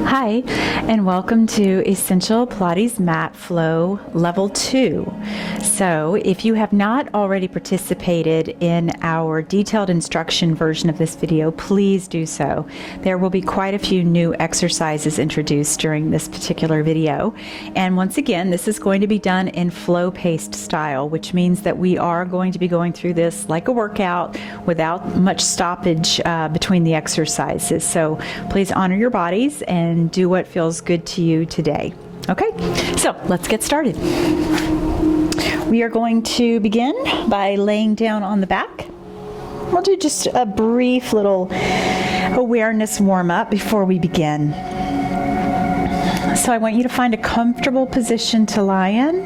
Hi, and welcome to Essential Pilates Mat Flow Level 2. So, if you have not already participated in our detailed instruction version of this video, please do so. There will be quite a few new exercises introduced during this particular video. And once again, this is going to be done in flow-paced style, which means that we are going to be going through this like a workout without much stoppage between the exercises. So, please honor your bodies and do what feels good to you today. Okay, so let's get started. We are going to begin by laying down on the back. We'll do just a brief little awareness warm-up before we begin. So I want you to find a comfortable position to lie in.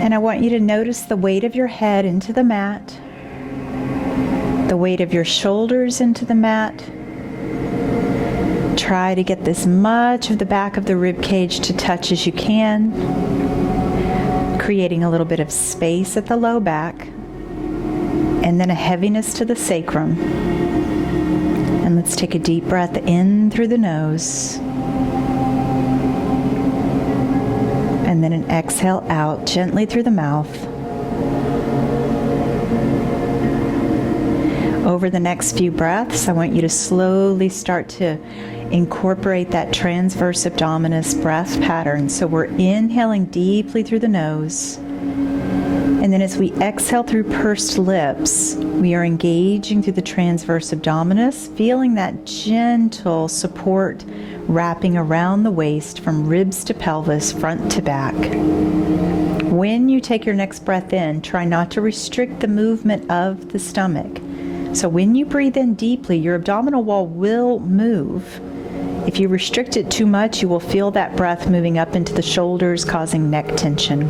And I want you to notice the weight of your head into the mat, the weight of your shoulders into the mat. Try to get as much of the back of the rib cage to touch as you can, creating a little bit of space at the low back, and then a heaviness to the sacrum. And let's take a deep breath in through the nose, and then an exhale out gently through the mouth. Over the next few breaths, I want you to slowly start to incorporate that transverse abdominis breath pattern. So we're inhaling deeply through the nose. And then as we exhale through pursed lips, we are engaging through the transverse abdominis, feeling that gentle support wrapping around the waist from ribs to pelvis, front to back. When you take your next breath in, try not to restrict the movement of the stomach. So when you breathe in deeply, your abdominal wall will move. If you restrict it too much, you will feel that breath moving up into the shoulders, causing neck tension.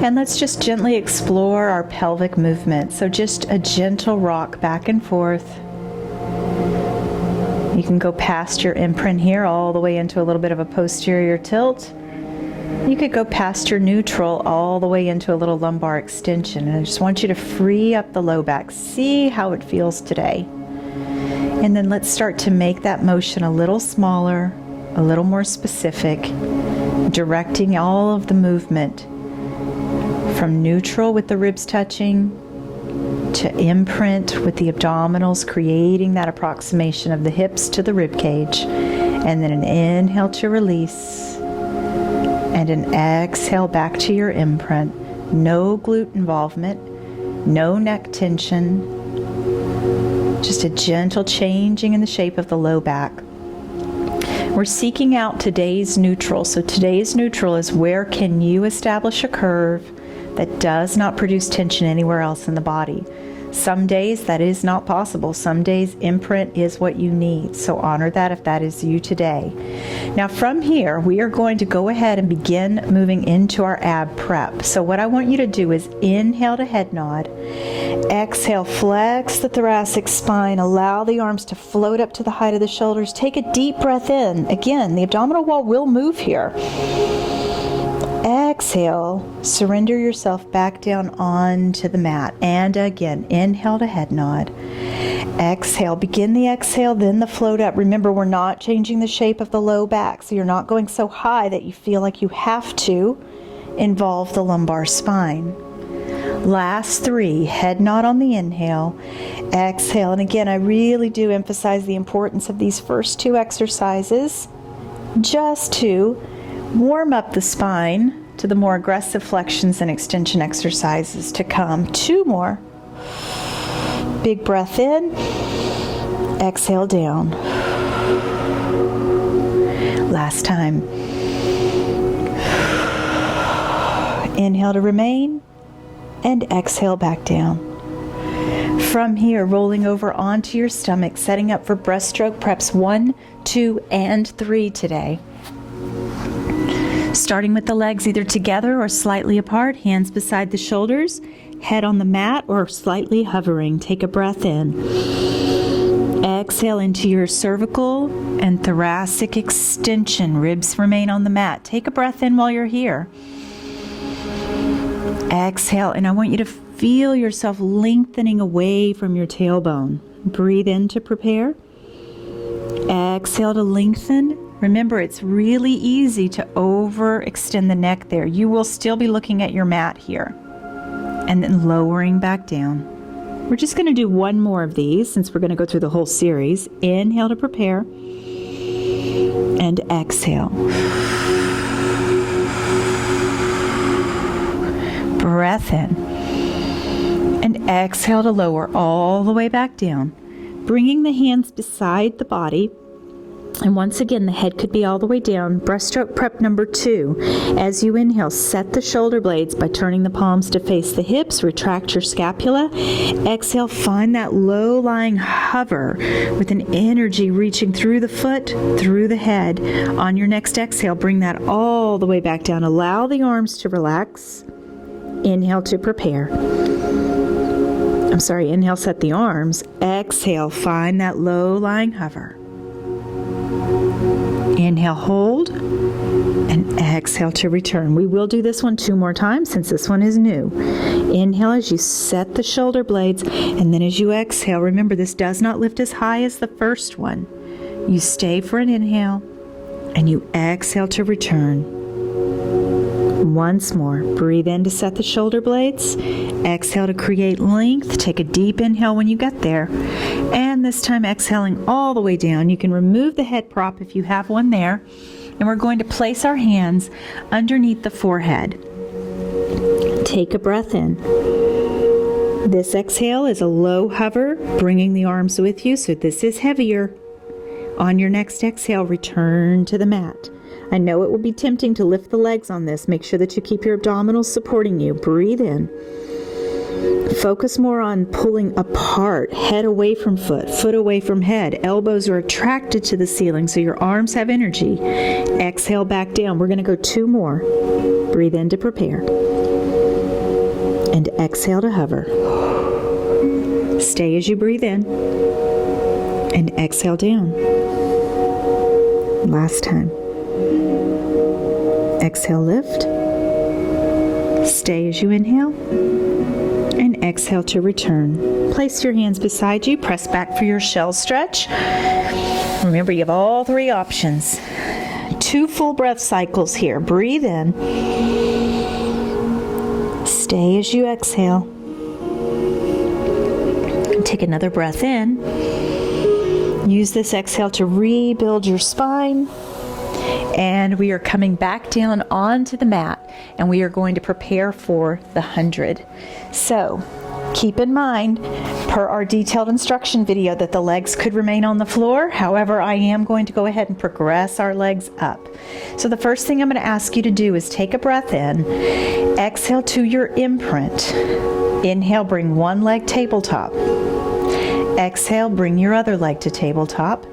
And let's just gently explore our pelvic movement. So just a gentle rock back and forth. You can go past your imprint here all the way into a little bit of a posterior tilt. You could go past your neutral all the way into a little lumbar extension. And I just want you to free up the low back. See how it feels today. And then let's start to make that motion a little smaller, a little more specific, directing all of the movement from neutral with the ribs touching to imprint with the abdominals, creating that approximation of the hips to the rib cage. And then an inhale to release. And an exhale back to your imprint. No glute involvement, no neck tension, just a gentle changing in the shape of the low back. We're seeking out today's neutral. So today's neutral is where can you establish a curve that does not produce tension anywhere else in the body. Some days that is not possible. Some days imprint is what you need. So honor that if that is you today. Now from here, we are going to go ahead and begin moving into our ab prep. So what I want you to do is inhale to head nod. Exhale, flex the thoracic spine. Allow the arms to float up to the height of the shoulders. Take a deep breath in. Again, the abdominal wall will move here. Exhale, surrender yourself back down onto the mat. And again, inhale to head nod. Exhale, begin the exhale, then the float up. Remember, we're not changing the shape of the low back, so you're not going so high that you feel like you have to involve the lumbar spine. Last three, head nod on the inhale, exhale. And again, I really do emphasize the importance of these first two exercises just to warm up the spine to the more aggressive flexions and extension exercises to come. Two more. Big breath in, exhale down. Last time. Inhale to remain, and exhale back down. From here, rolling over onto your stomach, setting up for breaststroke preps 1, 2, and 3 today. Starting with the legs either together or slightly apart, hands beside the shoulders, head on the mat or slightly hovering. Take a breath in. Exhale into your cervical and thoracic extension. Ribs remain on the mat. Take a breath in while you're here. Exhale, and I want you to feel yourself lengthening away from your tailbone. Breathe in to prepare. exhale to lengthen. Remember, it's really easy to overextend the neck there. You will still be looking at your mat here. And then lowering back down. We're just going to do one more of these since we're going to go through the whole series. Inhale to prepare. And exhale. Breath in. And exhale to lower all the way back down. Bringing the hands beside the body. And once again, the head could be all the way down. Breaststroke prep number 2. As you inhale, set the shoulder blades by turning the palms to face the hips. Retract your scapula. Exhale, find that low-lying hover with an energy reaching through the foot, through the head. On your next exhale, bring that all the way back down. Allow the arms to relax. Inhale to prepare. Inhale, set the arms. Exhale, find that low-lying hover. Inhale, hold, and exhale to return. We will do this one 2 more times since this one is new. Inhale as you set the shoulder blades, and then as you exhale, remember this does not lift as high as the first one. You stay for an inhale, and you exhale to return. Once more, breathe in to set the shoulder blades. Exhale to create length. Take a deep inhale when you get there. And this time exhaling all the way down. You can remove the head prop if you have one there. And we're going to place our hands underneath the forehead. Take a breath in. This exhale is a low hover, bringing the arms with you, so this is heavier. On your next exhale, return to the mat. I know it will be tempting to lift the legs on this. Make sure that you keep your abdominals supporting you. Breathe in. Focus more on pulling apart, head away from foot, foot away from head. Elbows are attracted to the ceiling, so your arms have energy. Exhale back down. We're going to go 2 more. Breathe in to prepare. And exhale to hover. Stay as you breathe in. And exhale down. Last time. Exhale, lift. Stay as you inhale. And exhale to return. Place your hands beside you. Press back for your shell stretch. Remember, you have all 3 options. 2 full breath cycles here. Breathe in. Stay as you exhale. Take another breath in. Use this exhale to rebuild your spine. And we are coming back down onto the mat, and we are going to prepare for the 100. So keep in mind, per our detailed instruction video, that the legs could remain on the floor. However, I am going to go ahead and progress our legs up. So the first thing I'm going to ask you to do is take a breath in, exhale to your imprint. Inhale, bring one leg tabletop. Exhale, bring your other leg to tabletop.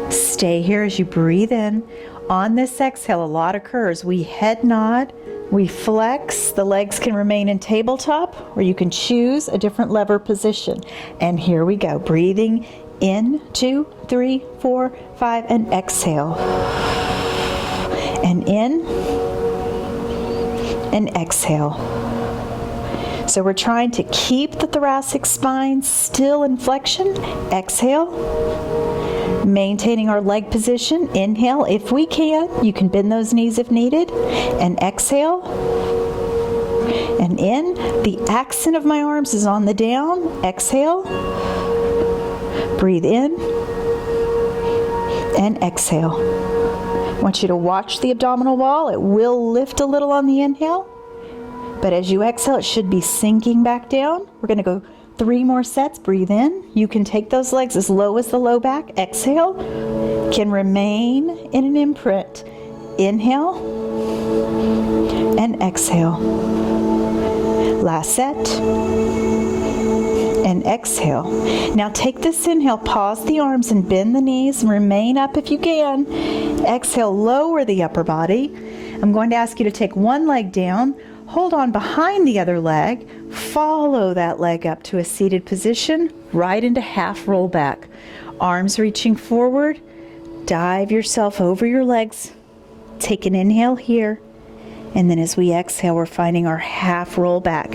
Stay here as you breathe in. On this exhale, a lot occurs. We head nod, we flex. The legs can remain in tabletop, or you can choose a different lever position. And here we go. Breathing in, 2, 3, 4, 5, and exhale. And in, and exhale. So we're trying to keep the thoracic spine still in flexion. Exhale. Maintaining our leg position. Inhale if we can. You can bend those knees if needed. And exhale. And in. The accent of my arms is on the down. Exhale. Breathe in. And exhale. I want you to watch the abdominal wall. It will lift a little on the inhale. But as you exhale, it should be sinking back down. We're going to go 3 more sets. Breathe in. You can take those legs as low as the low back. Exhale. Can remain in an imprint. Inhale. And exhale. Last set. And exhale. Now take this inhale, pause the arms and bend the knees and remain up if you can. Exhale, lower the upper body. I'm going to ask you to take one leg down. Hold on behind the other leg. Follow that leg up to a seated position, right into half roll back. Arms reaching forward. Dive yourself over your legs. Take an inhale here. And then as we exhale, we're finding our half roll back,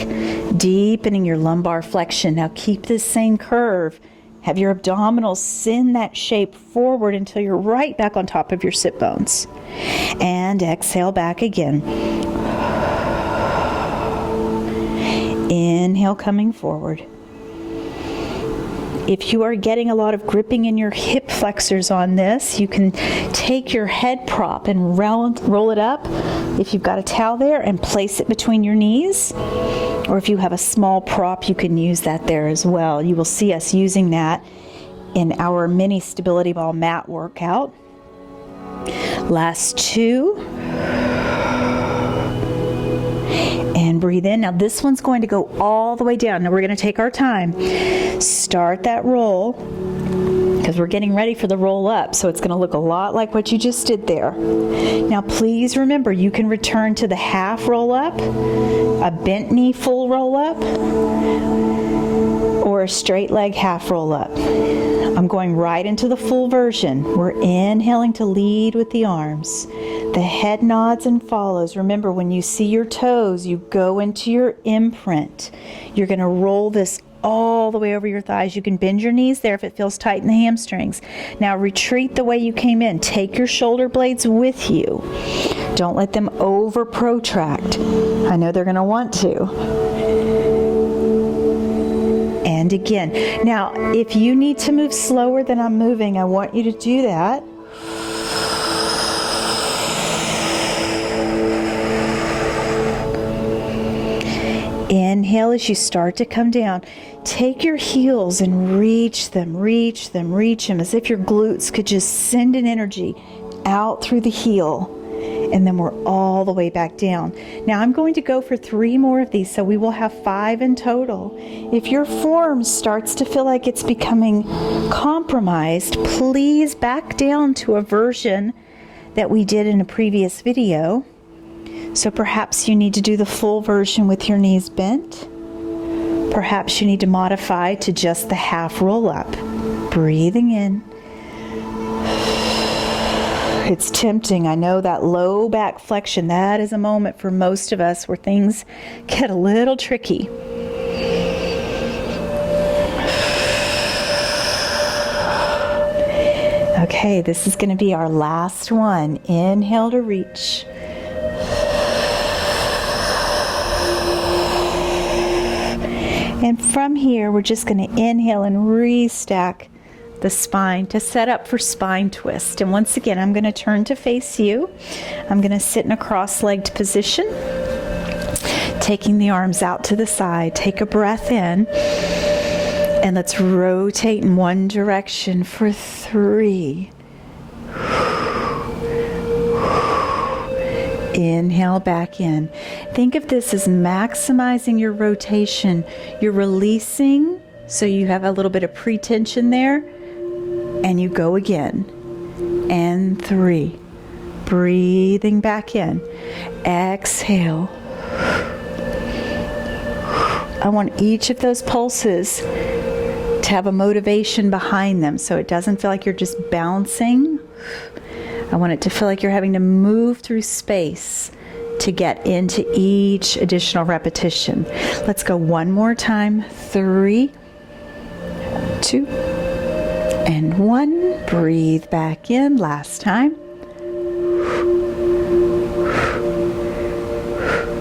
deepening your lumbar flexion. Now keep this same curve. Have your abdominals send that shape forward until you're right back on top of your sit bones. And exhale back again. Inhale, coming forward. If you are getting a lot of gripping in your hip flexors on this, you can take your head prop and roll it up, if you've got a towel there, and place it between your knees. Or if you have a small prop, you can use that there as well. You will see us using that in our mini stability ball mat workout. Last two. And breathe in. Now this one's going to go all the way down. Now we're going to take our time. Start that roll, because we're getting ready for the roll up. So it's going to look a lot like what you just did there. Now please remember, you can return to the half roll up, a bent knee full roll up, or a straight leg half roll up. I'm going right into the full version. We're inhaling to lead with the arms. The head nods and follows. Remember, when you see your toes, you go into your imprint. You're going to roll this all the way over your thighs. You can bend your knees there if it feels tight in the hamstrings. Now retreat the way you came in. Take your shoulder blades with you. Don't let them over protract. I know they're going to want to. And again. Now, if you need to move slower than I'm moving, I want you to do that. Inhale as you start to come down. Take your heels and reach them, reach them, reach them, as if your glutes could just send an energy out through the heel. And then we're all the way back down. Now I'm going to go for 3 more of these, so we will have 5 in total. If your form starts to feel like it's becoming compromised, please back down to a version that we did in a previous video. So perhaps you need to do the full version with your knees bent. Perhaps you need to modify to just the half roll up. Breathing in. It's tempting. I know that low back flexion, that is a moment for most of us where things get a little tricky. Okay, this is going to be our last one. Inhale to reach. And from here, we're just going to inhale and restack the spine to set up for spine twist. And once again, I'm going to turn to face you. I'm going to sit in a cross-legged position, taking the arms out to the side. Take a breath in, and let's rotate in one direction for 3. Inhale back in. Think of this as maximizing your rotation. You're releasing, so you have a little bit of pre-tension there, and you go again. And 3. Breathing back in. Exhale. I want each of those pulses to have a motivation behind them, so it doesn't feel like you're just bouncing. I want it to feel like you're having to move through space to get into each additional repetition. Let's go one more time. 3, 2, and 1. Breathe back in. Last time.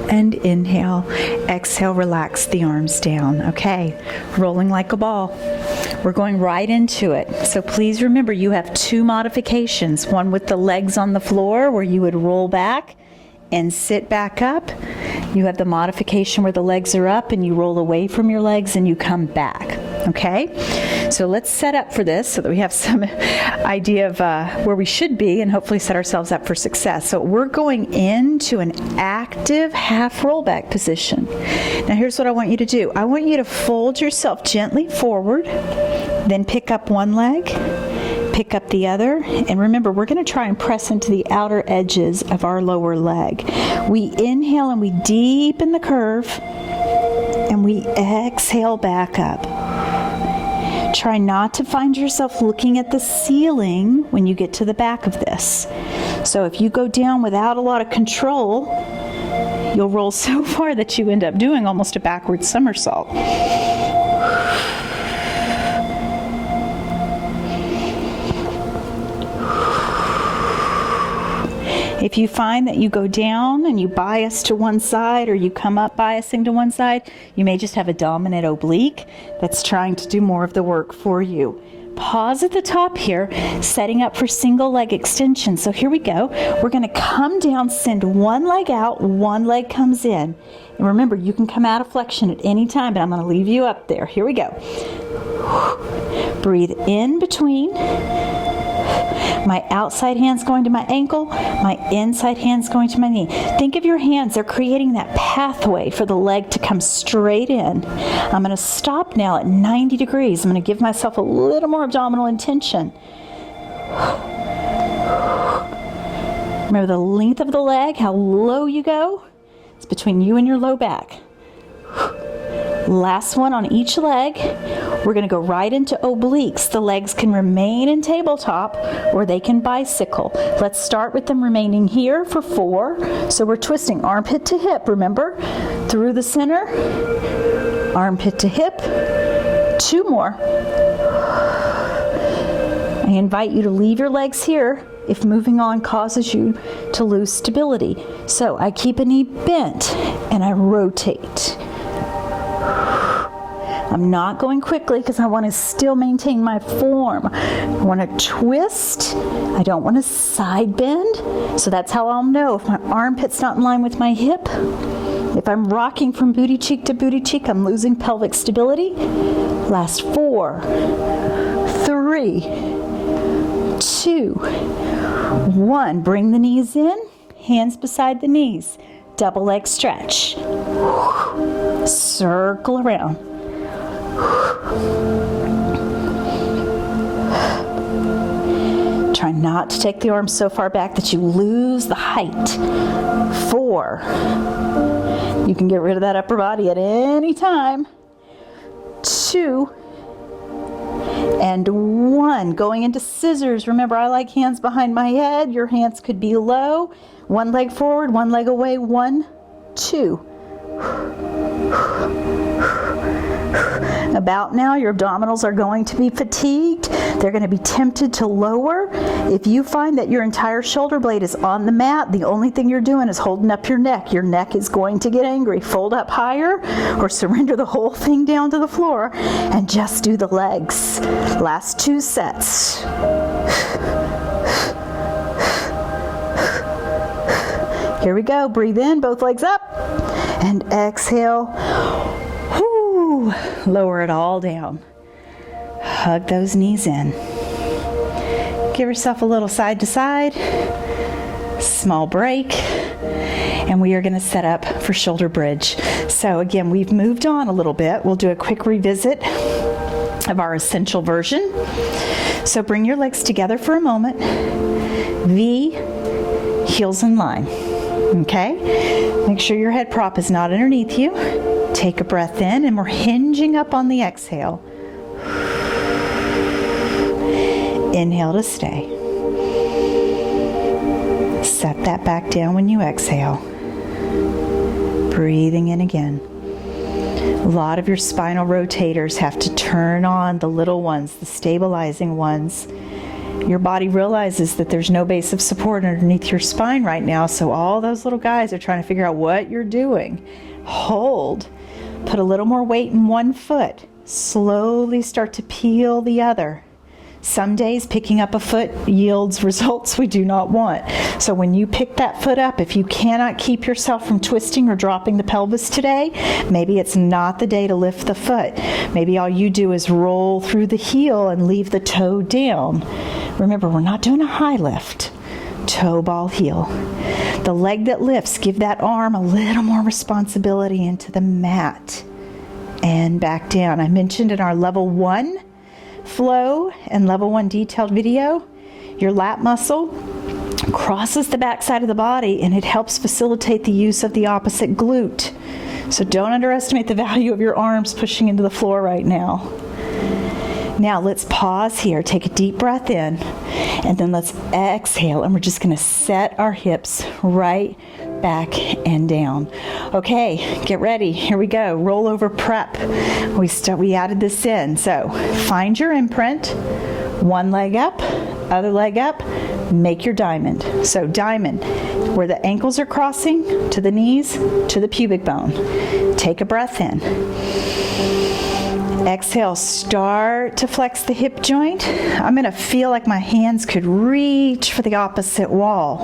And inhale. Exhale, relax the arms down. Okay, rolling like a ball. We're going right into it. So please remember, you have 2 modifications. One with the legs on the floor, where you would roll back and sit back up. You have the modification where the legs are up and you roll away from your legs and you come back. Okay? So let's set up for this so that we have some idea of where we should be and hopefully set ourselves up for success. So we're going into an active half rollback position. Now here's what I want you to do. I want you to fold yourself gently forward, then pick up one leg, pick up the other, and remember, we're going to try and press into the outer edges of our lower leg. We inhale and we deepen the curve, and we exhale back up. Try not to find yourself looking at the ceiling when you get to the back of this. So if you go down without a lot of control, you'll roll so far that you end up doing almost a backward somersault. If you find that you go down and you bias to one side, or you come up biasing to one side, you may just have a dominant oblique that's trying to do more of the work for you. Pause at the top here, setting up for single leg extension. So here we go. We're going to come down, send one leg out, one leg comes in. And remember, you can come out of flexion at any time, but I'm going to leave you up there. Here we go. Breathe in between. My outside hand's going to my ankle, my inside hand's going to my knee. Think of your hands, they're creating that pathway for the leg to come straight in. I'm going to stop now at 90 degrees. I'm going to give myself a little more abdominal intention. Remember the length of the leg, how low you go? It's between you and your low back. Last one on each leg. We're going to go right into obliques. The legs can remain in tabletop or they can bicycle. Let's start with them remaining here for 4. So we're twisting armpit to hip, remember? Through the center, armpit to hip. 2 more. I invite you to leave your legs here if moving on causes you to lose stability. So I keep a knee bent and I rotate. I'm not going quickly because I want to still maintain my form. I want to twist. I don't want to side bend. So that's how I'll know if my armpit's not in line with my hip. If I'm rocking from booty cheek to booty cheek, I'm losing pelvic stability. Last 4, 3, 2, 1. Bring the knees in, hands beside the knees. Double leg stretch. Circle around. Try not to take the arms so far back that you lose the height. 4. You can get rid of that upper body at any time. 2. And 1. Going into scissors. Remember, I like hands behind my head. Your hands could be low. 1 leg forward, 1 leg away. 1, 2. About now, your abdominals are going to be fatigued. They're going to be tempted to lower. If you find that your entire shoulder blade is on the mat, the only thing you're doing is holding up your neck. Your neck is going to get angry. Fold up higher or surrender the whole thing down to the floor and just do the legs. Last 2 sets. Here we go. Breathe in, both legs up, and exhale. Lower it all down. Hug those knees in. Give yourself a little side to side. Small break. And we are going to set up for shoulder bridge. So again, we've moved on a little bit. We'll do a quick revisit of our essential version. So bring your legs together for a moment. V, heels in line. Okay? Make sure your head prop is not underneath you. Take a breath in, and we're hinging up on the exhale. Inhale to stay. Set that back down when you exhale. Breathing in again. A lot of your spinal rotators have to turn on, the little ones, the stabilizing ones. Your body realizes that there's no base of support underneath your spine right now, so all those little guys are trying to figure out what you're doing. Hold. Put a little more weight in one foot. Slowly start to peel the other. Some days picking up a foot yields results we do not want. So when you pick that foot up, if you cannot keep yourself from twisting or dropping the pelvis today, maybe it's not the day to lift the foot. Maybe all you do is roll through the heel and leave the toe down. Remember, we're not doing a high lift. Toe, ball, heel. The leg that lifts, give that arm a little more responsibility into the mat and back down. I mentioned in our level 1 flow and level 1 detailed video, your lat muscle crosses the back side of the body and it helps facilitate the use of the opposite glute. So don't underestimate the value of your arms pushing into the floor right now. Now let's pause here, take a deep breath in, and then let's exhale, and we're just going to set our hips right back and down. Okay, get ready. Here we go. Rollover prep. We added this in. So find your imprint. One leg up, other leg up. make your diamond. So diamond, where the ankles are crossing to the knees, to the pubic bone. Take a breath in. Exhale, start to flex the hip joint. I'm going to feel like my hands could reach for the opposite wall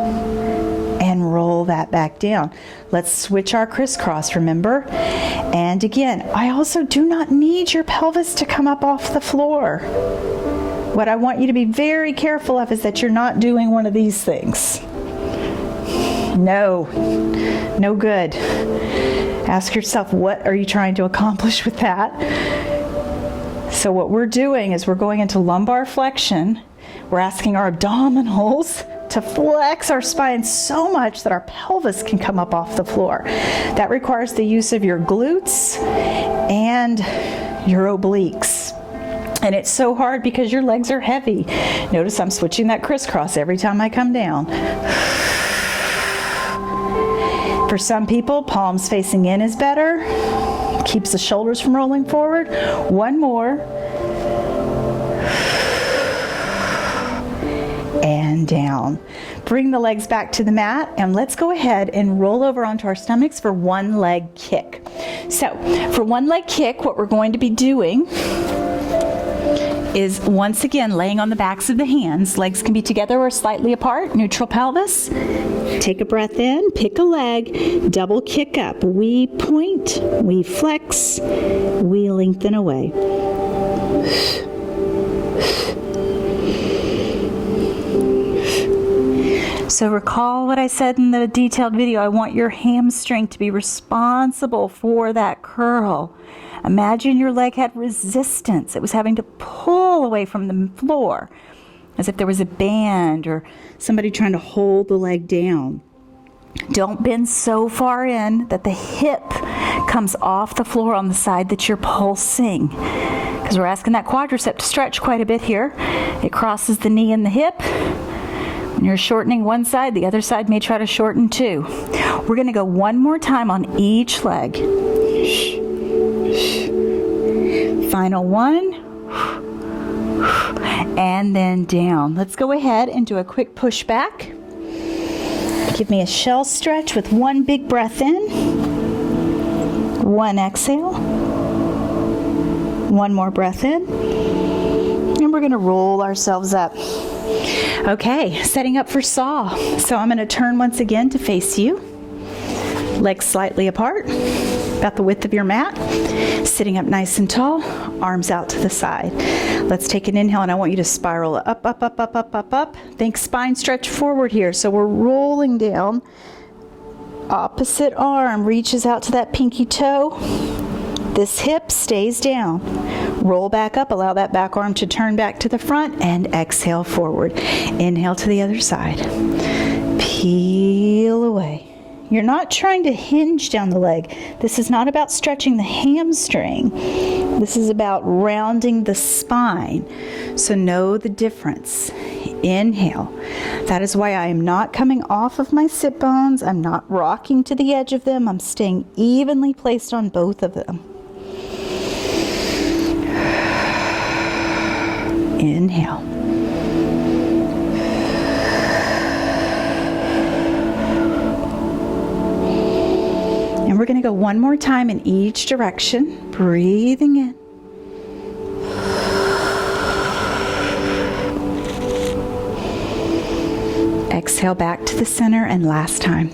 and roll that back down. Let's switch our crisscross, remember? And again, I also do not need your pelvis to come up off the floor. What I want you to be very careful of is that you're not doing one of these things. No good. Ask yourself, what are you trying to accomplish with that? So what we're doing is we're going into lumbar flexion. We're asking our abdominals to flex our spine so much that our pelvis can come up off the floor. That requires the use of your glutes and your obliques. And it's so hard because your legs are heavy. Notice I'm switching that crisscross every time I come down. For some people, palms facing in is better. Keeps the shoulders from rolling forward. One more. And down. Bring the legs back to the mat, and let's go ahead and roll over onto our stomachs for one leg kick. So for one leg kick, what we're going to be doing is once again laying on the backs of the hands. Legs can be together or slightly apart, neutral pelvis. Take a breath in, pick a leg, double kick up. We point, we flex, we lengthen away. So recall what I said in the detailed video. I want your hamstring to be responsible for that curl. Imagine your leg had resistance. It was having to pull away from the floor, as if there was a band or somebody trying to hold the leg down. Don't bend so far in that the hip comes off the floor on the side that you're pulsing, because we're asking that quadricep to stretch quite a bit here. It crosses the knee and the hip. When you're shortening one side, the other side may try to shorten too. We're going to go one more time on each leg. Final one. And then down. Let's go ahead and do a quick push back. Give me a shell stretch with one big breath in. One exhale. One more breath in. And we're going to roll ourselves up. Okay, setting up for saw. So I'm going to turn once again to face you. Legs slightly apart, about the width of your mat. Sitting up nice and tall, arms out to the side. Let's take an inhale, and I want you to spiral up, up, up, up, up, up, up. Think spine stretch forward here. So we're rolling down. Opposite arm reaches out to that pinky toe. This hip stays down. Roll back up, allow that back arm to turn back to the front, and exhale forward. Inhale to the other side. Peel away. You're not trying to hinge down the leg. This is not about stretching the hamstring. This is about rounding the spine. So know the difference. Inhale. That is why I am not coming off of my sit bones. I'm not rocking to the edge of them. I'm staying evenly placed on both of them. Inhale. And we're going to go one more time in each direction, breathing in. Exhale back to the center, and last time.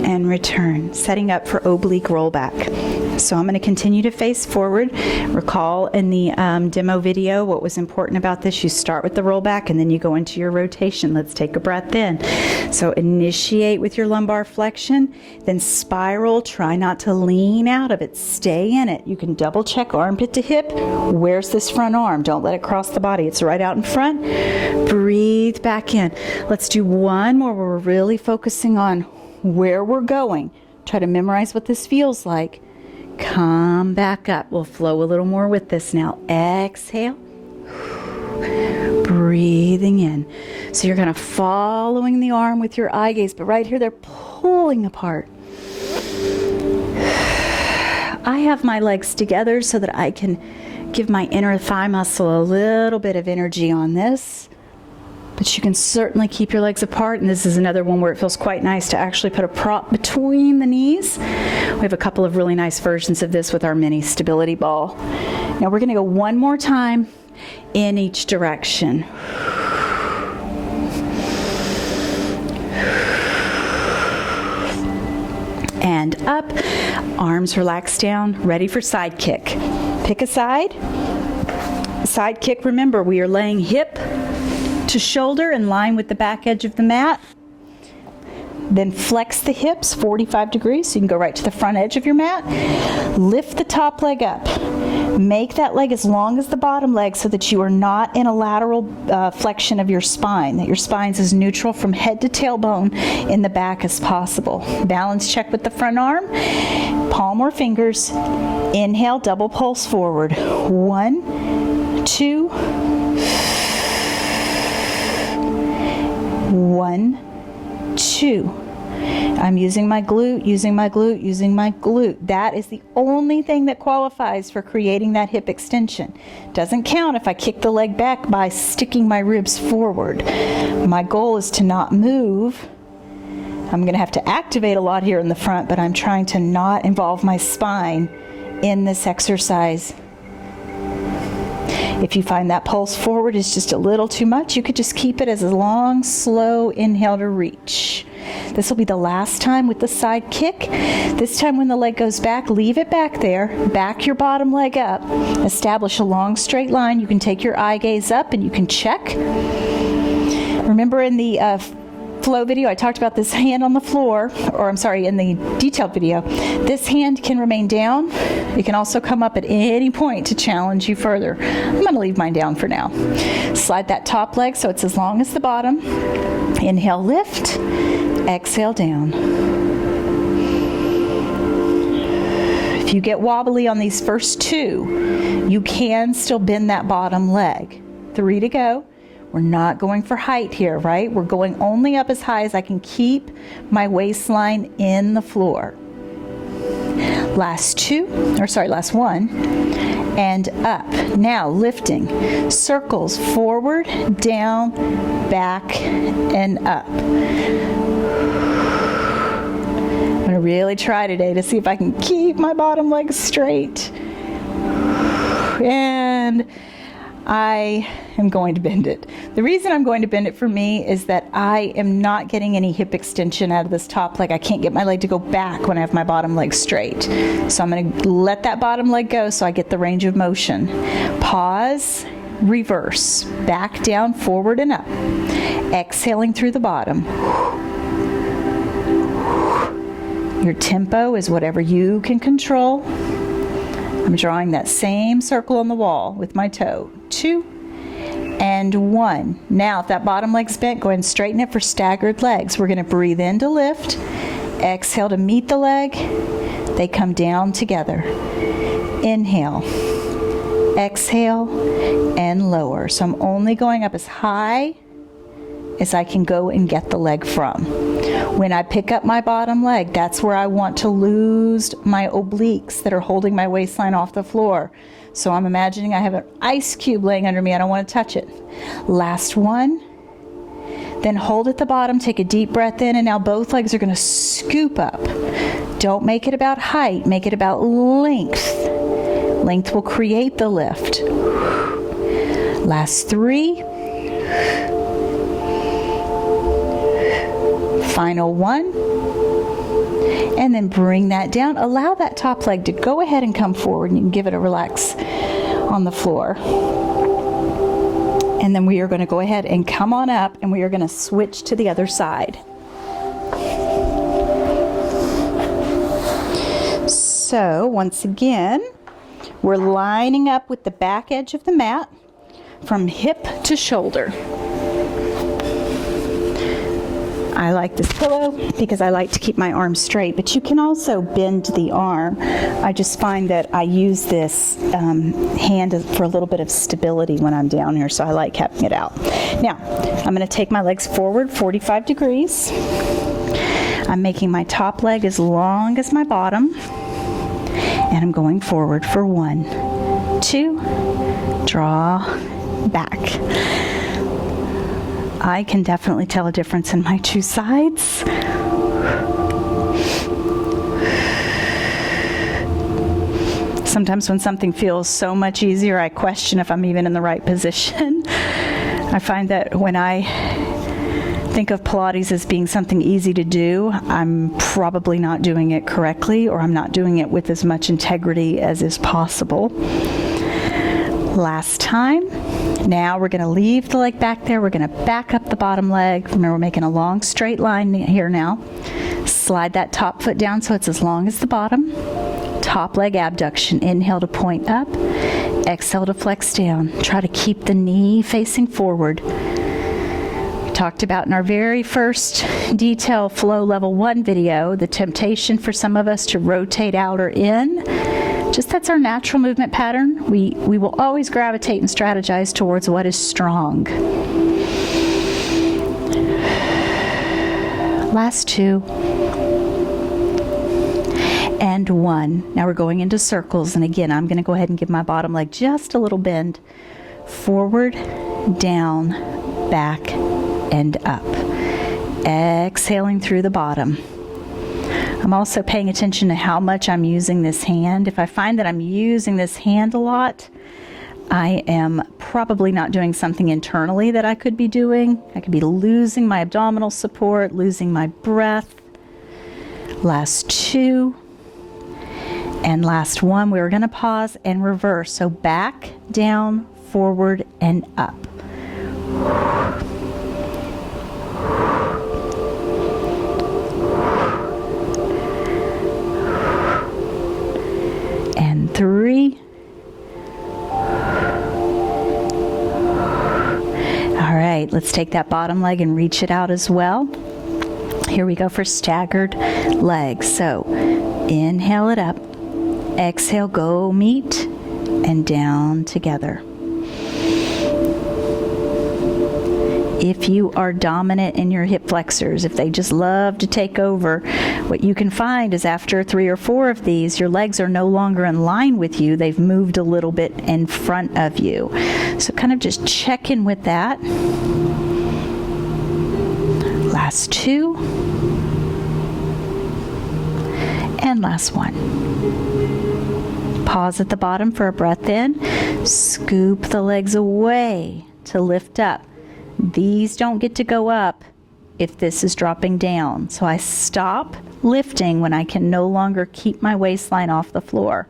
And return, setting up for oblique rollback. So I'm going to continue to face forward. Recall in the demo video what was important about this. You start with the rollback and then you go into your rotation. Let's take a breath in. So initiate with your lumbar flexion, then spiral. Try not to lean out of it. Stay in it. You can double check armpit to hip. Where's this front arm? Don't let it cross the body. It's right out in front. Breathe back in. Let's do one more where we're really focusing on where we're going. Try to memorize what this feels like. Come back up. We'll flow a little more with this now. Exhale. Breathing in. So you're kind of following the arm with your eye gaze, but right here they're pulling apart. I have my legs together so that I can give my inner thigh muscle a little bit of energy on this. But you can certainly keep your legs apart, and this is another one where it feels quite nice to actually put a prop between the knees. We have a couple of really nice versions of this with our mini stability ball. Now we're going to go one more time in each direction. And up, arms relaxed down, ready for side kick. Pick a side. Side kick, remember, we are laying hip to shoulder in line with the back edge of the mat. Then flex the hips 45 degrees so you can go right to the front edge of your mat. Lift the top leg up. Make that leg as long as the bottom leg so that you are not in a lateral flexion of your spine, that your spine is as neutral from head to tailbone in the back as possible. Balance check with the front arm. Palm or fingers. Inhale, double pulse forward. 1, 2, 1, 2. I'm using my glute, using my glute, using my glute. That is the only thing that qualifies for creating that hip extension. Doesn't count if I kick the leg back by sticking my ribs forward. My goal is to not move. I'm going to have to activate a lot here in the front, but I'm trying to not involve my spine in this exercise. If you find that pulse forward is just a little too much, you could just keep it as a long, slow inhale to reach. This will be the last time with the side kick. This time when the leg goes back, leave it back there. Back your bottom leg up. Establish a long straight line. You can take your eye gaze up and you can check. Remember in the flow video, I talked about this hand on the floor, or I'm sorry, in the detailed video. This hand can remain down. It can also come up at any point to challenge you further. I'm going to leave mine down for now. Slide that top leg so it's as long as the bottom. Inhale, lift. Exhale, down. If you get wobbly on these first two, you can still bend that bottom leg. 3 to go. We're not going for height here, right? We're going only up as high as I can keep my waistline in the floor. Last one, and up. Now lifting, circles forward, down, back, and up. I'm going to really try today to see if I can keep my bottom leg straight. And I am going to bend it. The reason I'm going to bend it for me is that I am not getting any hip extension out of this top leg. I can't get my leg to go back when I have my bottom leg straight. So I'm going to let that bottom leg go so I get the range of motion. Pause, reverse, back, down, forward, and up. Exhaling through the bottom. Your tempo is whatever you can control. I'm drawing that same circle on the wall with my toe. 2 and 1. Now, if that bottom leg's bent, go ahead and straighten it for staggered legs. We're going to breathe in to lift. Exhale to meet the leg. They come down together. Inhale. Exhale and lower. So I'm only going up as high as I can go and get the leg from. When I pick up my bottom leg, that's where I want to lose my obliques that are holding my waistline off the floor. So I'm imagining I have an ice cube laying under me. I don't want to touch it. Last one. Then hold at the bottom, take a deep breath in, and now both legs are going to scoop up. Don't make it about height, make it about length. Length will create the lift. Last 3. Final 1, and then bring that down. Allow that top leg to go ahead and come forward, and you can give it a relax on the floor. And then we are going to go ahead and come on up, and we are going to switch to the other side. So once again, we're lining up with the back edge of the mat from hip to shoulder. I like this pillow because I like to keep my arms straight, but you can also bend the arm. I just find that I use this hand for a little bit of stability when I'm down here, so I like having it out. Now, I'm going to take my legs forward 45 degrees. I'm making my top leg as long as my bottom. And I'm going forward for 1, 2, draw back. I can definitely tell a difference in my 2 sides. Sometimes when something feels so much easier, I question if I'm even in the right position. I find that when I think of Pilates as being something easy to do, I'm probably not doing it correctly, or I'm not doing it with as much integrity as is possible. Last time. Now we're going to leave the leg back there. We're going to back up the bottom leg. Remember, we're making a long straight line here now. Slide that top foot down so it's as long as the bottom. Top leg abduction. Inhale to point up. Exhale to flex down. Try to keep the knee facing forward. We talked about in our very first detail flow level 1 video, the temptation for some of us to rotate out or in. Just that's our natural movement pattern. We will always gravitate and strategize towards what is strong. Last 2. And 1. Now we're going into circles. And again, I'm going to go ahead and give my bottom leg just a little bend. Forward, down, back, and up. Exhaling through the bottom. I'm also paying attention to how much I'm using this hand. If I find that I'm using this hand a lot, I am probably not doing something internally that I could be doing. I could be losing my abdominal support, losing my breath. Last 2. And last 1, we're going to pause and reverse. So back, down, forward, and up. And 3. All right, let's take that bottom leg and reach it out as well. Here we go for staggered legs. So inhale it up. Exhale, go meet and down together. If you are dominant in your hip flexors, if they just love to take over, what you can find is after 3 or 4 of these, your legs are no longer in line with you. They've moved a little bit in front of you. So kind of just check in with that. Last 2. And last 1. Pause at the bottom for a breath in. Scoop the legs away to lift up. These don't get to go up if this is dropping down. So I stop lifting when I can no longer keep my waistline off the floor.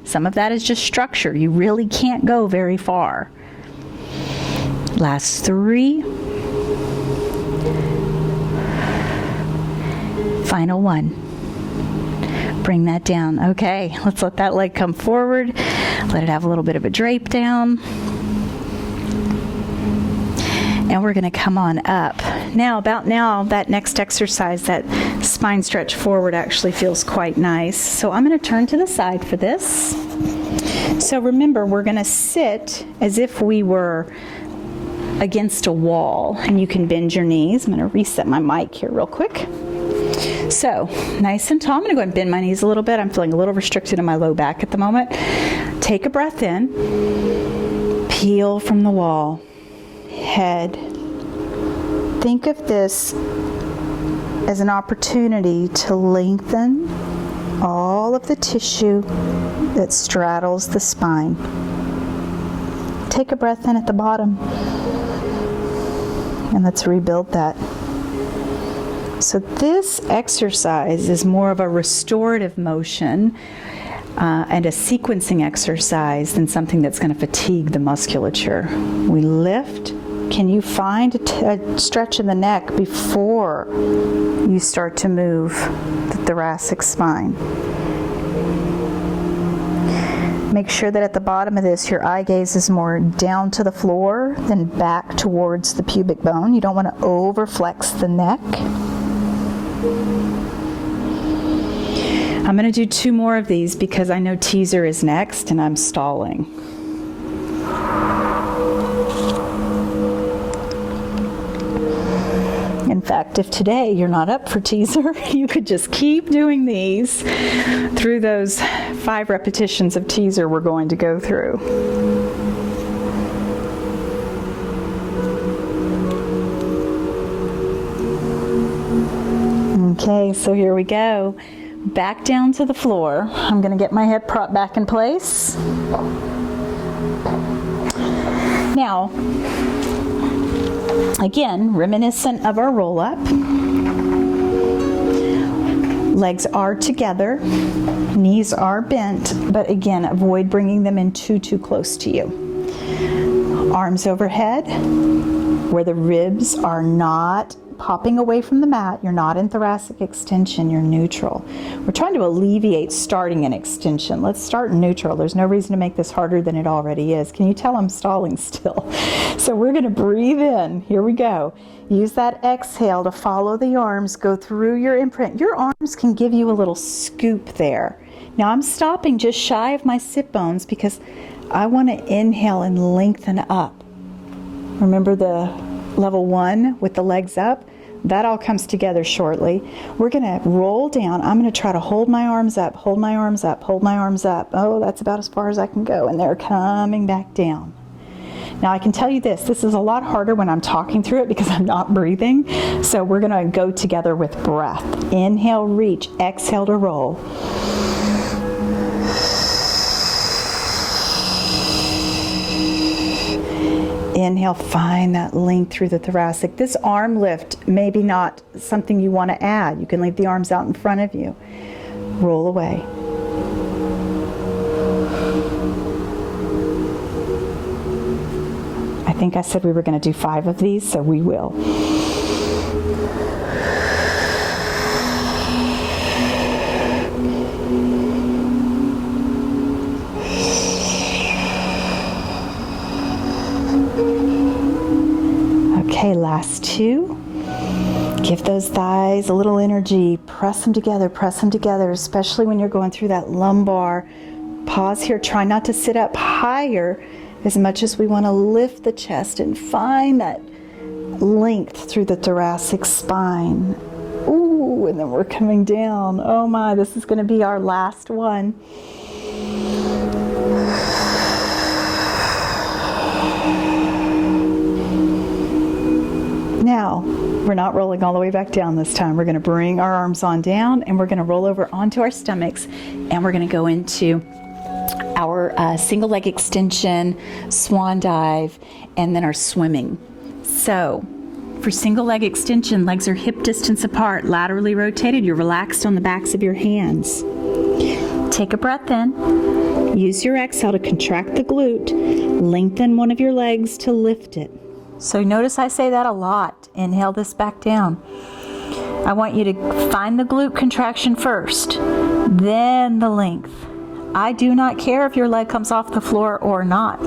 Some of that is just structure. You really can't go very far. Last 3. Final 1. Bring that down. Okay, let's let that leg come forward. Let it have a little bit of a drape down. And we're going to come on up. Now, about now, that next exercise, that spine stretch forward actually feels quite nice. So I'm going to turn to the side for this. So remember, we're going to sit as if we were against a wall. And you can bend your knees. I'm going to reset my mic here real quick. So, nice and tall. I'm going to go ahead and bend my knees a little bit. I'm feeling a little restricted in my low back at the moment. Take a breath in. Peel from the wall. Head. Think of this as an opportunity to lengthen all of the tissue that straddles the spine. Take a breath in at the bottom. And let's rebuild that. So this exercise is more of a restorative motion and a sequencing exercise than something that's going to fatigue the musculature. We lift. Can you find a stretch in the neck before you start to move the thoracic spine? Make sure that at the bottom of this, your eye gaze is more down to the floor than back towards the pubic bone. You don't want to overflex the neck. I'm going to do 2 more of these because I know teaser is next and I'm stalling. And fact, if today you're not up for teaser, you could just keep doing these through those 5 repetitions of teaser we're going to go through. Okay, so here we go. Back down to the floor. I'm going to get my head propped back in place. Now, again, reminiscent of our roll-up. Legs are together, knees are bent, but again, avoid bringing them in too close to you. Arms overhead, where the ribs are not popping away from the mat. You're not in thoracic extension, you're neutral. We're trying to alleviate starting in extension. Let's start in neutral. There's no reason to make this harder than it already is. Can you tell I'm stalling still? So we're going to breathe in. Here we go. Use that exhale to follow the arms, go through your imprint. Your arms can give you a little scoop there. Now I'm stopping just shy of my sit bones because I want to inhale and lengthen up. Remember the level 1 with the legs up? That all comes together shortly. We're going to roll down. I'm going to try to hold my arms up, hold my arms up, hold my arms up. Oh, that's about as far as I can go. And they're coming back down. Now I can tell you this is a lot harder when I'm talking through it because I'm not breathing. So we're going to go together with breath. Inhale, reach, exhale to roll. Inhale, find that length through the thoracic. This arm lift, maybe not something you want to add. You can leave the arms out in front of you. Roll away. I think I said we were going to do 5 of these, so we will. Okay, last 2. Give those thighs a little energy. Press them together, especially when you're going through that lumbar. Pause here. Try not to sit up higher as much as we want to lift the chest and find that length through the thoracic spine. Ooh, and then we're coming down. Oh my, this is going to be our last one. Now, we're not rolling all the way back down this time. We're going to bring our arms on down and we're going to roll over onto our stomachs and we're going to go into our single leg extension, swan dive, and then our swimming. So, for single leg extension, legs are hip distance apart, laterally rotated. You're relaxed on the backs of your hands. Take a breath in. Use your exhale to contract the glute. Lengthen one of your legs to lift it. So notice I say that a lot. Inhale this back down. I want you to find the glute contraction first, then the length. I do not care if your leg comes off the floor or not.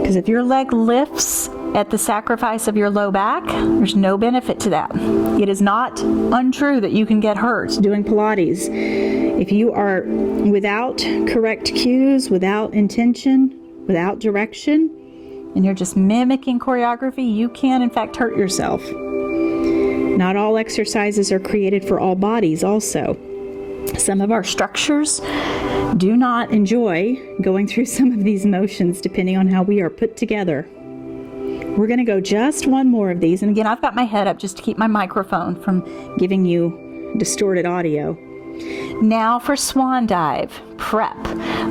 Because if your leg lifts at the sacrifice of your low back, there's no benefit to that. It is not untrue that you can get hurt doing Pilates. If you are without correct cues, without intention, without direction, and you're just mimicking choreography, you can in fact hurt yourself. Not all exercises are created for all bodies also. Some of our structures do not enjoy going through some of these motions depending on how we are put together. We're going to go just one more of these. And again, I've got my head up just to keep my microphone from giving you distorted audio. Now for swan dive. Prep.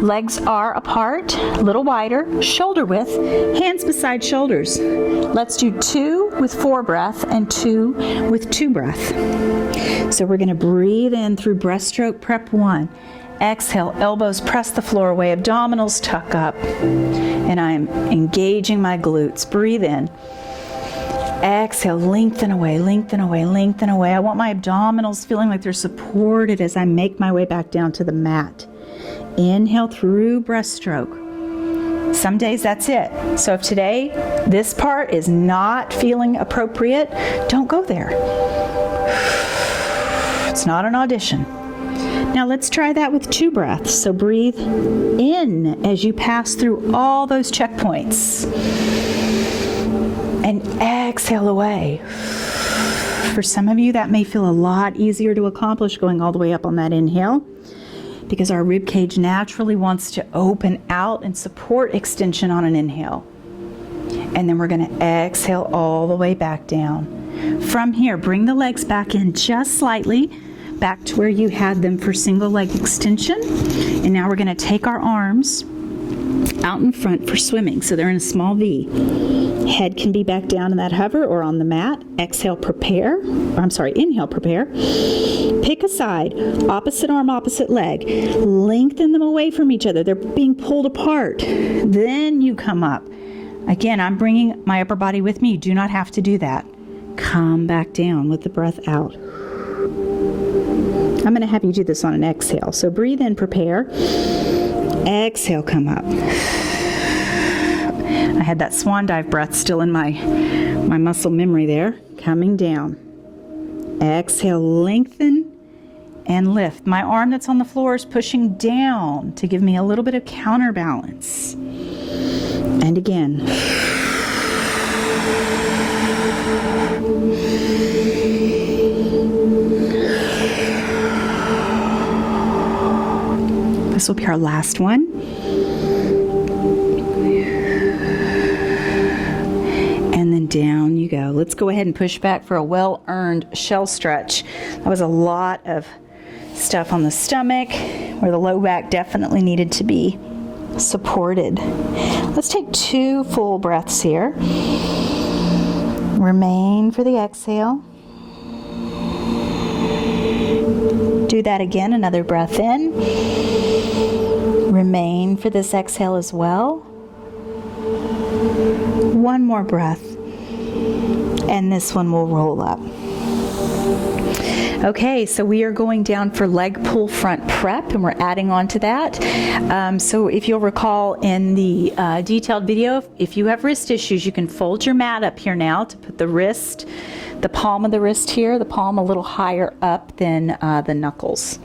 Legs are apart, a little wider, shoulder width, hands beside shoulders. Let's do 2 with 4 breath and 2 with 2 breath. So we're going to breathe in through breaststroke prep 1. Exhale, elbows press the floor away, abdominals tuck up, and I'm engaging my glutes. Breathe in. Exhale, lengthen away, lengthen away, lengthen away. I want my abdominals feeling like they're supported as I make my way back down to the mat. Inhale through breaststroke. Some days that's it. So if today this part is not feeling appropriate, don't go there. It's not an audition. Now let's try that with 2 breaths. So breathe in as you pass through all those checkpoints. and exhale away. For some of you, that may feel a lot easier to accomplish going all the way up on that inhale, because our rib cage naturally wants to open out and support extension on an inhale. And then we're going to exhale all the way back down. From here, bring the legs back in just slightly, back to where you had them for single leg extension. And now we're going to take our arms out in front for swimming, so they're in a small V. Head can be back down in that hover or on the mat. Exhale, prepare. Inhale, prepare. Pick a side, opposite arm, opposite leg. Lengthen them away from each other. They're being pulled apart. Then you come up. Again, I'm bringing my upper body with me. You do not have to do that. Come back down with the breath out. I'm going to have you do this on an exhale. So breathe in, prepare. Exhale, come up. I had that swan dive breath still in my muscle memory there. Coming down. Exhale, lengthen and lift. My arm that's on the floor is pushing down to give me a little bit of counterbalance. And again. This will be our last one. And then down you go. Let's go ahead and push back for a well-earned shell stretch. That was a lot of stuff on the stomach where the low back definitely needed to be supported. Let's take 2 full breaths here. Remain for the exhale. Do that again, another breath in. Remain for this exhale as well. One more breath. And this one will roll up. Okay, so we are going down for leg pull front prep, and we're adding on to that. So if you'll recall in the detailed video, if you have wrist issues, you can fold your mat up here now to put the wrist, the palm of the wrist here, the palm a little higher up than the knuckles.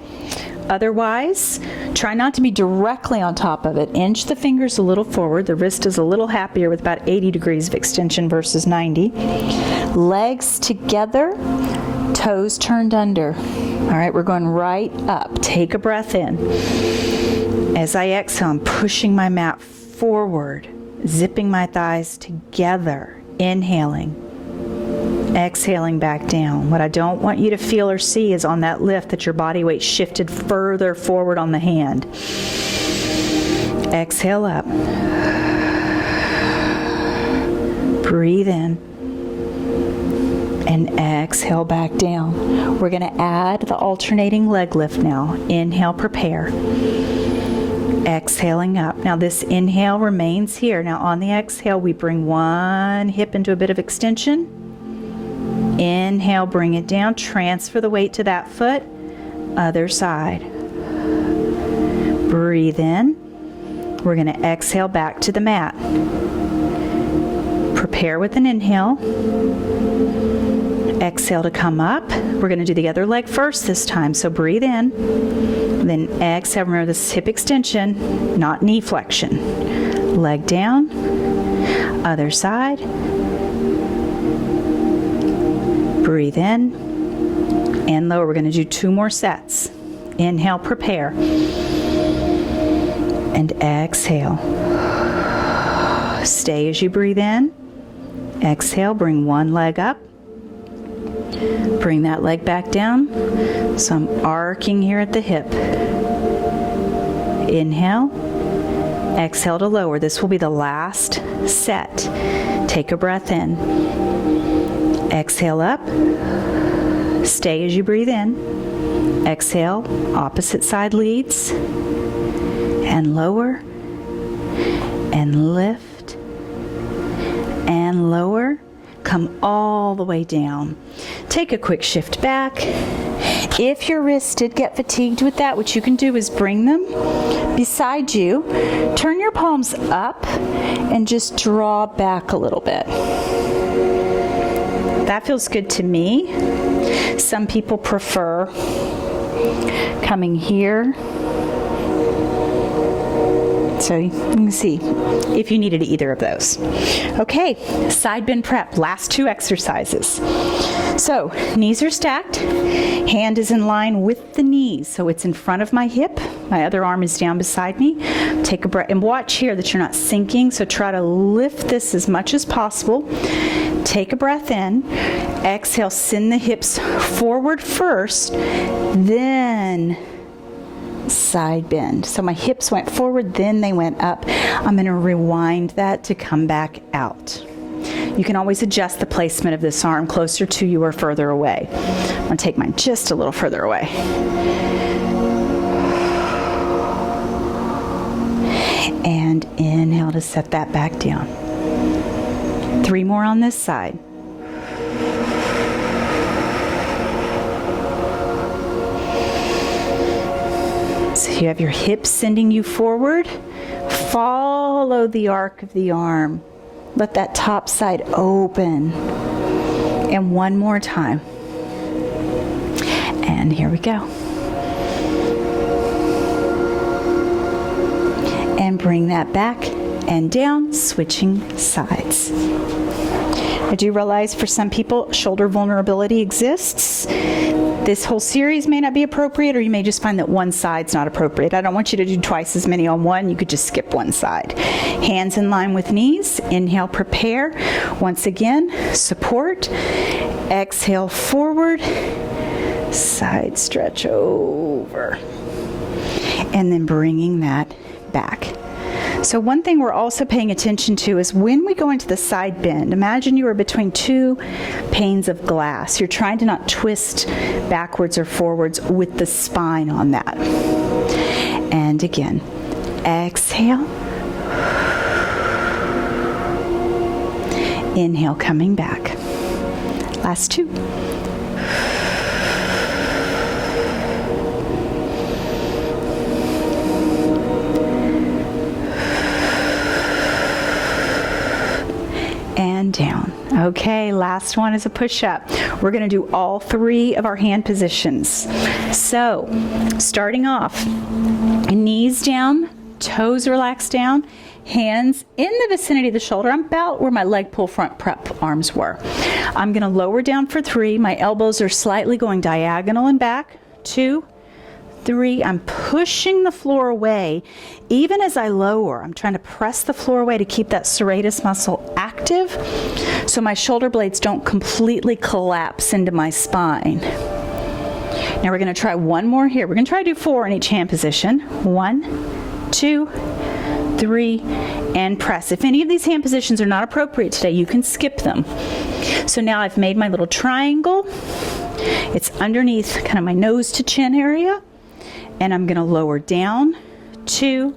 Otherwise, try not to be directly on top of it. Inch the fingers a little forward. The wrist is a little happier with about 80 degrees of extension versus 90. Legs together, toes turned under. All right, we're going right up. Take a breath in. As I exhale, I'm pushing my mat forward, zipping my thighs together, inhaling. Exhaling back down. What I don't want you to feel or see is on that lift that your body weight shifted further forward on the hand. Exhale up. Breathe in. And exhale back down. We're going to add the alternating leg lift now. Inhale, prepare. Exhaling up. Now this inhale remains here. Now on the exhale, we bring one hip into a bit of extension. Inhale, bring it down, transfer the weight to that foot, other side. Breathe in. We're going to exhale back to the mat. Prepare with an inhale. Exhale to come up. We're going to do the other leg first this time, so breathe in. Then exhale, remember this is hip extension, not knee flexion. Leg down, other side. Breathe in and lower. We're going to do 2 more sets. Inhale, prepare. And exhale. Stay as you breathe in. Exhale, bring one leg up. Bring that leg back down. So I'm arcing here at the hip. Inhale. Exhale to lower. This will be the last set. Take a breath in. Exhale up. Stay as you breathe in. Exhale, opposite side leads. And lower. And lift. And lower. Come all the way down. Take a quick shift back. If your wrists did get fatigued with that, what you can do is bring them beside you. Turn your palms up and just draw back a little bit. That feels good to me. Some people prefer coming here So you can see if you needed either of those. Okay, side bend prep, last 2 exercises. So knees are stacked, hand is in line with the knees, so it's in front of my hip, my other arm is down beside me. Take a breath, and watch here that you're not sinking, so try to lift this as much as possible. Take a breath in, exhale, send the hips forward first, then side bend. So my hips went forward, then they went up. I'm going to rewind that to come back out. You can always adjust the placement of this arm closer to you or further away. I'm going to take mine just a little further away. And inhale to set that back down. 3 more on this side. So you have your hips sending you forward. Follow the arc of the arm. Let that top side open. And one more time. And here we go. And bring that back and down, switching sides. I do realize for some people, shoulder vulnerability exists. This whole series may not be appropriate, or you may just find that one side's not appropriate. I don't want you to do twice as many on one. You could just skip one side. Hands in line with knees. Inhale, prepare. Once again, support. Exhale, forward. Side stretch over. And then bringing that back. So one thing we're also paying attention to is when we go into the side bend, imagine you are between 2 panes of glass. You're trying to not twist backwards or forwards with the spine on that. And again, exhale. Inhale, coming back. Last 2. And down. Okay, last one is a push-up. We're going to do all 3 of our hand positions. So, starting off, knees down, toes relaxed down, hands in the vicinity of the shoulder. I'm about where my leg pull front prep arms were. I'm going to lower down for 3. My elbows are slightly going diagonal and back. 2, 3, I'm pushing the floor away. Even as I lower, I'm trying to press the floor away to keep that serratus muscle active so my shoulder blades don't completely collapse into my spine. Now we're going to try one more here. We're going to try to do 4 in each hand position. 1, 2, 3, and press. If any of these hand positions are not appropriate today, you can skip them. So now I've made my little triangle. It's underneath kind of my nose to chin area. And I'm going to lower down, 2,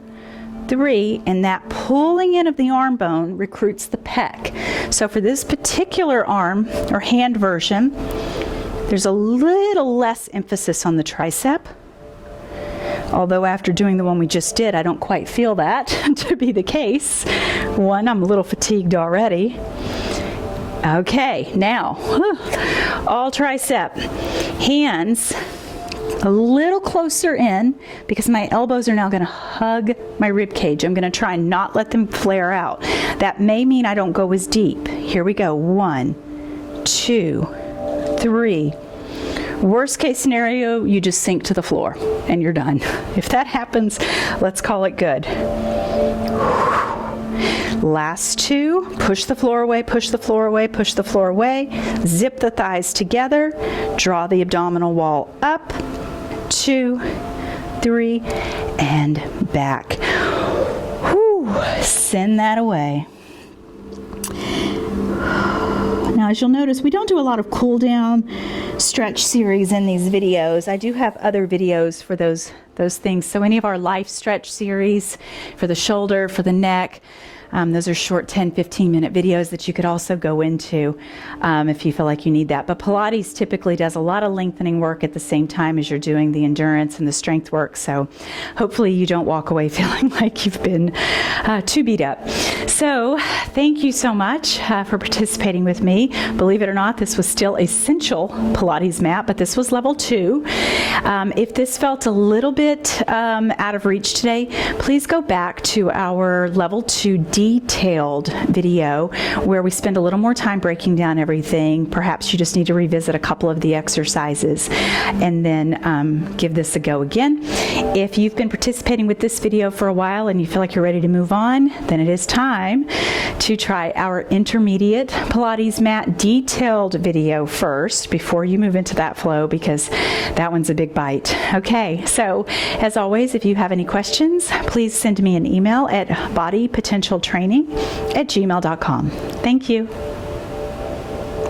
3, and that pulling in of the arm bone recruits the pec. So for this particular arm or hand version, there's a little less emphasis on the tricep. Although after doing the one we just did, I don't quite feel that to be the case. 1, I'm a little fatigued already. Okay, now, all tricep. Hands a little closer in because my elbows are now going to hug my rib cage. I'm going to try and not let them flare out. That may mean I don't go as deep. Here we go. 1, 2, 3. Worst case scenario, you just sink to the floor and you're done. If that happens, let's call it good. Last 2, push the floor away, push the floor away, push the floor away. Zip the thighs together, draw the abdominal wall up. 2, 3, and back. Whew, send that away. Now, as you'll notice, we don't do a lot of cool down stretch series in these videos. I do have other videos for those things. So any of our life stretch series for the shoulder, for the neck, those are short 10-15 minute videos that you could also go into if you feel like you need that. But Pilates typically does a lot of lengthening work at the same time as you're doing the endurance and the strength work. So hopefully you don't walk away feeling like you've been too beat up. So thank you so much for participating with me. Believe it or not, this was still essential Pilates mat, but this was level 2. If this felt a little bit out of reach today, please go back to our level 2 detailed video where we spend a little more time breaking down everything. Perhaps you just need to revisit a couple of the exercises and then give this a go again. If you've been participating with this video for a while and you feel like you're ready to move on, then it is time to try our intermediate Pilates mat detailed video first before you move into that flow, because that one's a big bite. Okay, so as always, if you have any questions, please send me an email at bodypotentialtraining@gmail.com. Thank you.